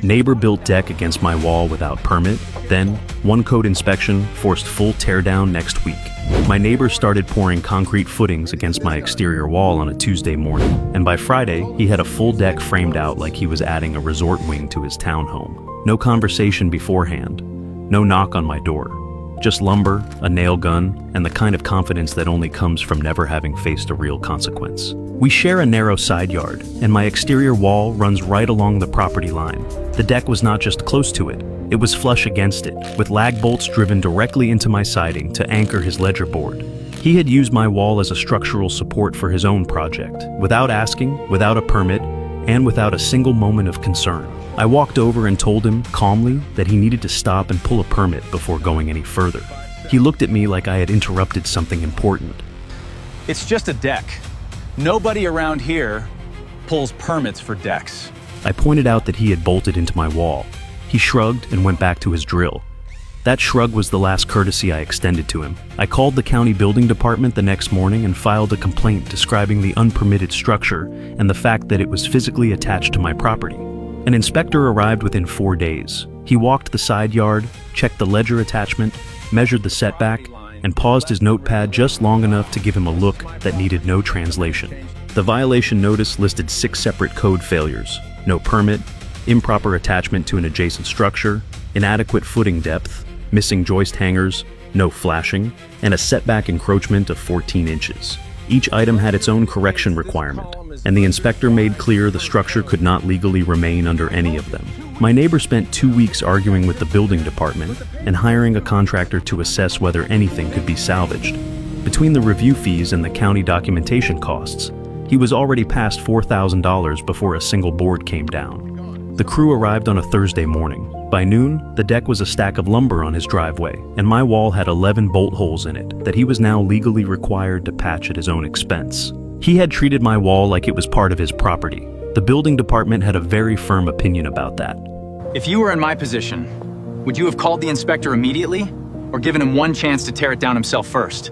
Neighbor built deck against my wall without permit. Then, one code inspection forced full teardown next week. My neighbor started pouring concrete footings against my exterior wall on a Tuesday morning, and by Friday, he had a full deck framed out like he was adding a resort wing to his townhome. No conversation beforehand. No knock on my door. Just lumber, a nail gun, and the kind of confidence that only comes from never having faced a real consequence. We share a narrow side yard, and my exterior wall runs right along the property line. The deck was not just close to it, it was flush against it, with lag bolts driven directly into my siding to anchor his ledger board. He had used my wall as a structural support for his own project, without asking, without a permit, and without a single moment of concern. I walked over and told him, calmly, that he needed to stop and pull a permit before going any further. He looked at me like I had interrupted something important. It's just a deck. Nobody around here pulls permits for decks. I pointed out that he had bolted into my wall. He shrugged and went back to his drill. That shrug was the last courtesy I extended to him. I called the county building department the next morning and filed a complaint describing the unpermitted structure and the fact that it was physically attached to my property. An inspector arrived within 4 days. He walked the side yard, checked the ledger attachment, measured the setback, and paused his notepad just long enough to give him a look that needed no translation. The violation notice listed 6 separate code failures: no permit, improper attachment to an adjacent structure, inadequate footing depth, missing joist hangers, no flashing, and a setback encroachment of 14 inches. Each item had its own correction requirement, and the inspector made clear the structure could not legally remain under any of them. My neighbor spent 2 weeks arguing with the building department and hiring a contractor to assess whether anything could be salvaged. Between the review fees and the county documentation costs, he was already past $4,000 before a single board came down. The crew arrived on a Thursday morning. By noon, the deck was a stack of lumber on his driveway, and my wall had 11 bolt holes in it that he was now legally required to patch at his own expense. He had treated my wall like it was part of his property. The building department had a very firm opinion about that. If you were in my position, would you have called the inspector immediately or given him one chance to tear it down himself first?